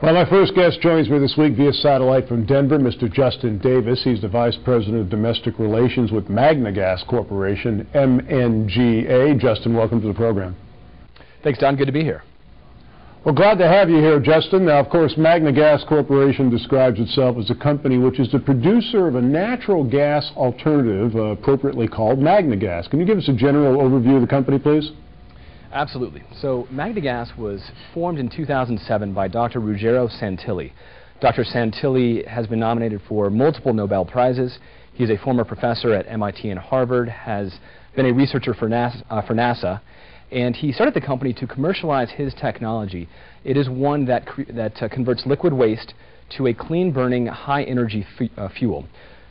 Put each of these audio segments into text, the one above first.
Well, my first guest joins me this week via satellite from Denver, Mr. Justin Davis. He's the Vice President of Domestic Relations with MagneGas Corporation, MNGA. Justin, welcome to the program. Thanks, Don. Good to be here. Well, glad to have you here, Justin. Now, of course, MagneGas Corporation describes itself as a company which is the producer of a natural gas alternative, appropriately called MagneGas. Can you give us a general overview of the company, please? Absolutely. So MagneGas was formed in 2007 by Dr. Ruggero Santilli. Dr. Santilli has been nominated for multiple Nobel Prizes. He's a former professor at MIT and Harvard, has been a researcher for NASA, and he started the company to commercialize his technology. It is one that converts liquid waste to a clean-burning, high-energy fuel.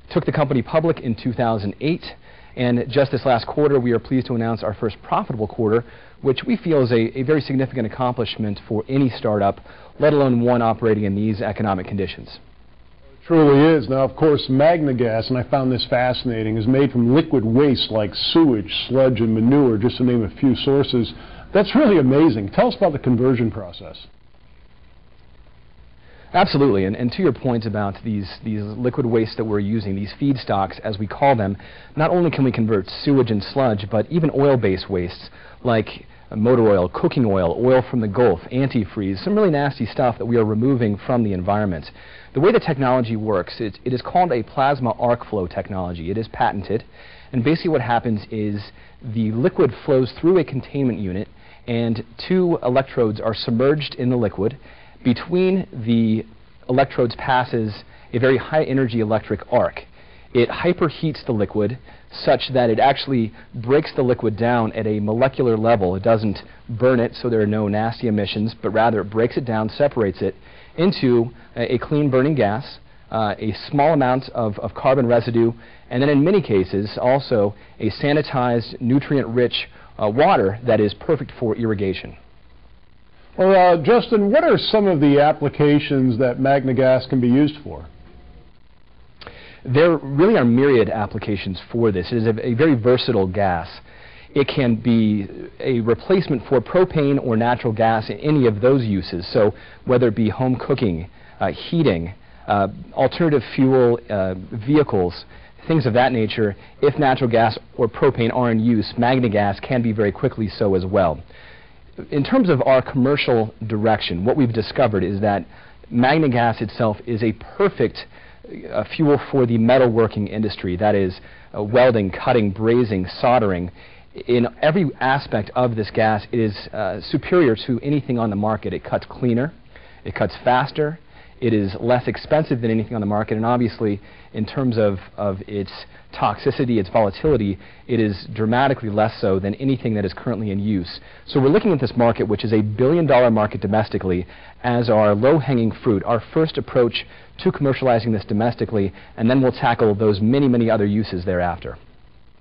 Took the company public in 2008, and just this last quarter, we are pleased to announce our first profitable quarter, which we feel is a very significant accomplishment for any startup, let alone one operating in these economic conditions. It truly is. Now, of course, MagneGas, and I found this fascinating, is made from liquid waste like sewage, sludge, and manure, just to name a few sources. That's really amazing. Tell us about the conversion process. Absolutely, and to your point about these liquid wastes that we're using, these feedstocks as we call them, not only can we convert sewage and sludge, but even oil-based wastes like motor oil, cooking oil, oil from the Gulf, antifreeze, some really nasty stuff that we are removing from the environment. The way the technology works, it is called a plasma arc flow technology. It is patented, and basically what happens is the liquid flows through a containment unit, and two electrodes are submerged in the liquid. Between the electrodes passes a very high energy electric arc. It hyperheats the liquid such that it actually breaks the liquid down at a molecular level. It doesn't burn it, so there are no nasty emissions, but rather it breaks it down, separates it into a clean burning gas, a small amount of carbon residue, and then in many cases also a sanitized, nutrient-rich water that is perfect for irrigation. Well, Justin, what are some of the applications that MagneGas can be used for? There really are myriad applications for this. It is a very versatile gas. It can be a replacement for propane or natural gas in any of those uses. So whether it be home cooking, heating, alternative fuel vehicles, things of that nature, if natural gas or propane are in use, MagneGas can be very quickly so as well. In terms of our commercial direction, what we've discovered is that MagneGas itself is a perfect fuel for the metalworking industry. That is welding, cutting, brazing, soldering. In every aspect of this gas, it is superior to anything on the market. It cuts cleaner, it cuts faster, it is less expensive than anything on the market, and obviously in terms of its toxicity, its volatility, it is dramatically less so than anything that is currently in use. So we're looking at this market, which is a billion-dollar market domestically, as our low-hanging fruit, our first approach to commercializing this domestically, and then we'll tackle those many, many other uses thereafter.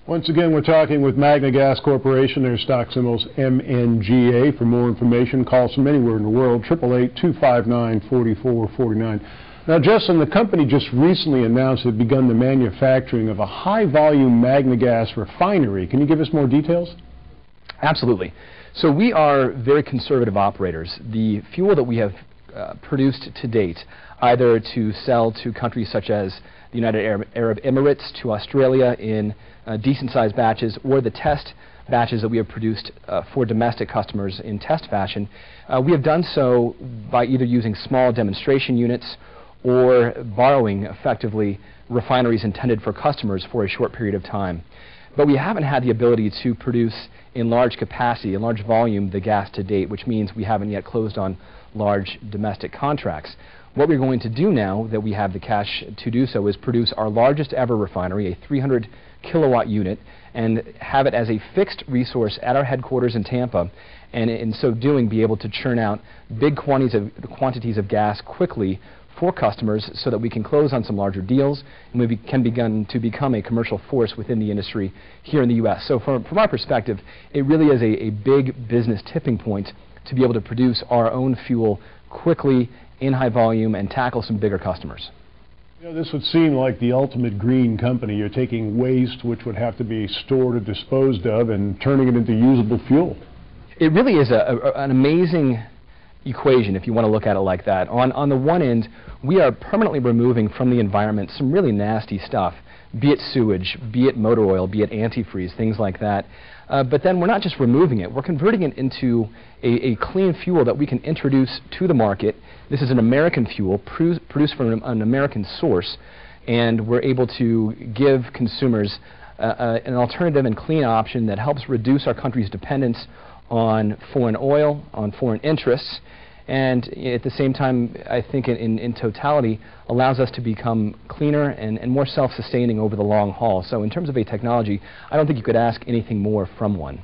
Once again, we're talking with MagneGas Corporation. Their stock symbol's MNGA. For more information, call us from anywhere in the world, 888-259-4449. Now, Justin, the company just recently announced it had begun the manufacturing of a high-volume MagneGas refinery. Can you give us more details? Absolutely. So we are very conservative operators. The fuel that we have produced to date, either to sell to countries such as the United Arab Emirates, to Australia in decent-sized batches, or the test batches that we have produced for domestic customers in test fashion, we have done so by either using small demonstration units or borrowing, effectively, refineries intended for customers for a short period of time. But we haven't had the ability to produce in large capacity, in large volume, the gas to date, which means we haven't yet closed on large domestic contracts. What we're going to do now that we have the cash to do so is produce our largest ever refinery, a 300 kilowatt unit, and have it as a fixed resource at our headquarters in Tampa, and in so doing be able to churn out big quantities of gas quickly for customers so that we can close on some larger deals and we can begin to become a commercial force within the industry here in the U.S. So from our perspective, it really is a big business tipping point to be able to produce our own fuel quickly in high volume and tackle some bigger customers. You know, this would seem like the ultimate green company. You're taking waste which would have to be stored or disposed of and turning it into usable fuel. It really is an amazing equation, if you want to look at it like that. On the one end, we are permanently removing from the environment some really nasty stuff, be it sewage, be it motor oil, be it antifreeze, things like that. But then we're not just removing it, we're converting it into a clean fuel that we can introduce to the market. This is an American fuel produced from an American source, and we're able to give consumers an alternative and clean option that helps reduce our country's dependence on foreign oil, on foreign interests, and at the same time, I think in totality, allows us to become cleaner and more self-sustaining over the long haul. So in terms of a technology, I don't think you could ask anything more from one.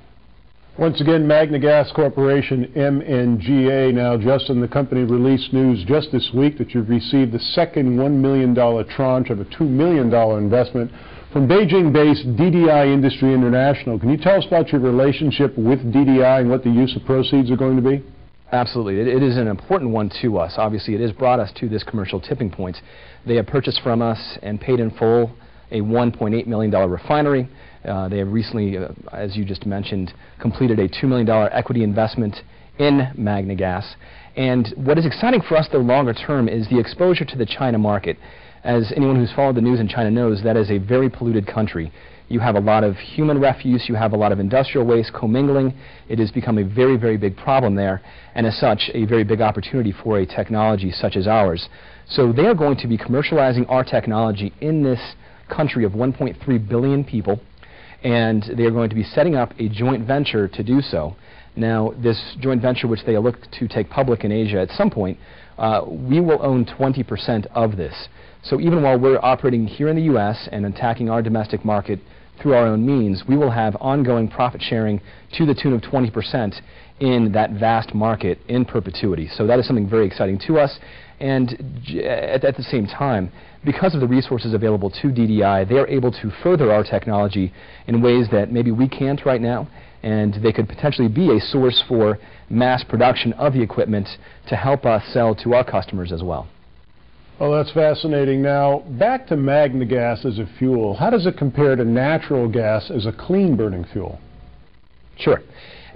Once again, MagneGas Corporation, MNGA. Now, Justin, the company released news just this week that you've received the second $1 million tranche of a $2 million investment from Beijing-based DDI Industry International. Can you tell us about your relationship with DDI and what the use of proceeds are going to be? Absolutely. It is an important one to us. Obviously, it has brought us to this commercial tipping point. They have purchased from us and paid in full a $1.8 million refinery. They have recently, as you just mentioned, completed a $2 million equity investment in MagneGas. And what is exciting for us, though, longer term, is the exposure to the China market. As anyone who's followed the news in China knows, that is a very polluted country. You have a lot of human refuse, you have a lot of industrial waste commingling. It has become a very, very big problem there, and as such, a very big opportunity for a technology such as ours. So they are going to be commercializing our technology in this country of 1.3 billion people, and they are going to be setting up a joint venture to do so. Now, this joint venture, which they look to take public in Asia at some point, we will own 20% of this. So even while we're operating here in the U.S. and attacking our domestic market through our own means, we will have ongoing profit sharing to the tune of 20% in that vast market in perpetuity. So that is something very exciting to us. And at the same time, because of the resources available to DDI, they are able to further our technology in ways that maybe we can't right now, and they could potentially be a source for mass production of the equipment to help us sell to our customers as well. Well, that's fascinating. Now, back to MagneGas as a fuel. How does it compare to natural gas as a clean-burning fuel? Sure.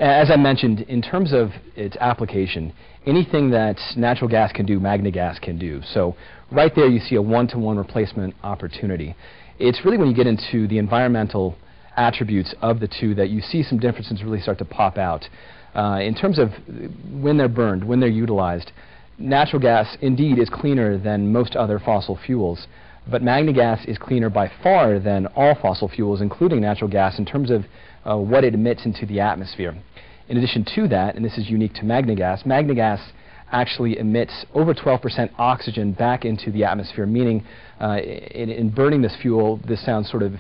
As I mentioned, in terms of its application, anything that natural gas can do, MagneGas can do. So right there you see a one-to-one replacement opportunity. It's really when you get into the environmental attributes of the two that you see some differences really start to pop out. In terms of when they're burned, when they're utilized, natural gas indeed is cleaner than most other fossil fuels, but MagneGas is cleaner by far than all fossil fuels, including natural gas, in terms of what it emits into the atmosphere. In addition to that, and this is unique to MagneGas, MagneGas actually emits over 12% oxygen back into the atmosphere, meaning in burning this fuel, this sounds sort of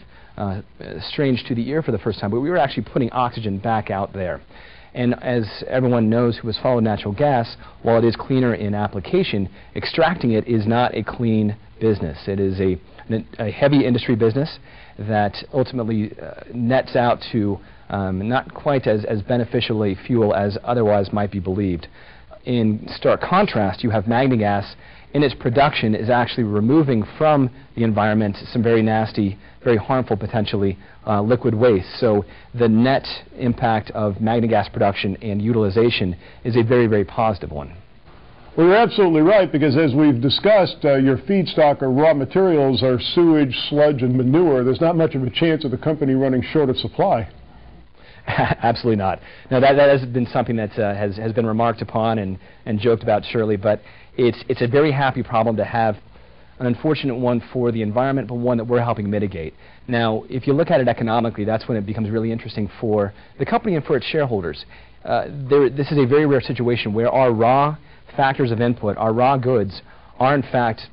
strange to the ear for the first time, but we were actually putting oxygen back out there. And as everyone knows who has followed natural gas, while it is cleaner in application, extracting it is not a clean business. It is a heavy industry business that ultimately nets out to not quite as beneficial a fuel as otherwise might be believed. In stark contrast, you have MagneGas in its production is actually removing from the environment some very nasty, very harmful potentially liquid waste. So the net impact of MagneGas production and utilization is a very, very positive one. Well, you're absolutely right, because as we've discussed, your feedstock or raw materials are sewage, sludge, and manure. There's not much of a chance of the company running short of supply. Absolutely not. Now that has been something that has been remarked upon and joked about, surely, but it's a very happy problem to have, an unfortunate one for the environment, but one that we're helping mitigate. Now, if you look at it economically, that's when it becomes really interesting for the company and for its shareholders. This is a very rare situation where our raw factors of input, our raw goods, are in fact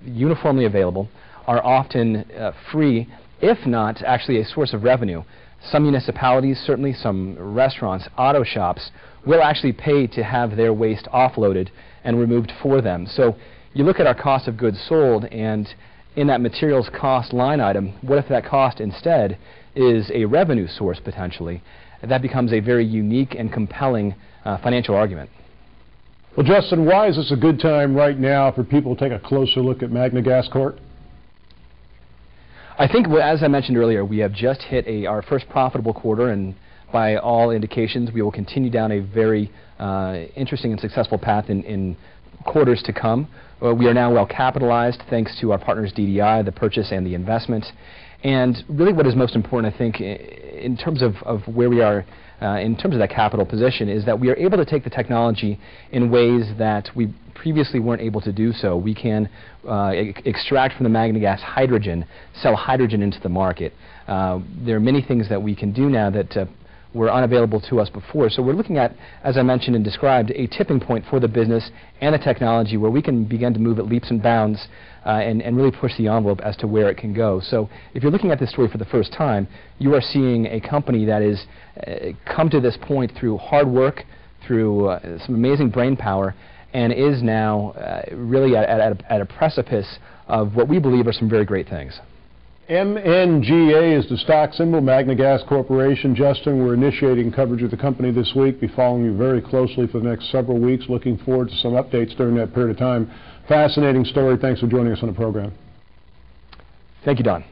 uniformly available, are often free, if not actually a source of revenue. Some municipalities, certainly some restaurants, auto shops, will actually pay to have their waste offloaded and removed for them. So you look at our cost of goods sold, and in that materials cost line item, what if that cost instead is a revenue source potentially? That becomes a very unique and compelling financial argument. Well, Justin, why is this a good time right now for people to take a closer look at MagneGas Corp? I think, as I mentioned earlier, we have just hit our first profitable quarter in by all indications, we will continue down a very interesting and successful path in quarters to come. We are now well capitalized thanks to our partners DDI, the purchase and the investment. And really what is most important, I think, in terms of where we are in terms of that capital position, is that we are able to take the technology in ways that we previously weren't able to do so. We can extract from the MagneGas hydrogen, sell hydrogen into the market. There are many things that we can do now that were unavailable to us before. So we're looking at, as I mentioned and described, a tipping point for the business and the technology where we can begin to move at leaps and bounds and really push the envelope as to where it can go. So if you're looking at this story for the first time, you are seeing a company that is come to this point through hard work, through some amazing brain power, and is now really at a precipice of what we believe are some very great things. MNGA is the stock symbol, MagneGas Corporation. Justin, we're initiating coverage of the company this week. Be following you very closely for the next several weeks. Looking forward to some updates during that period of time. Fascinating story. Thanks for joining us on the program. Thank you, Don.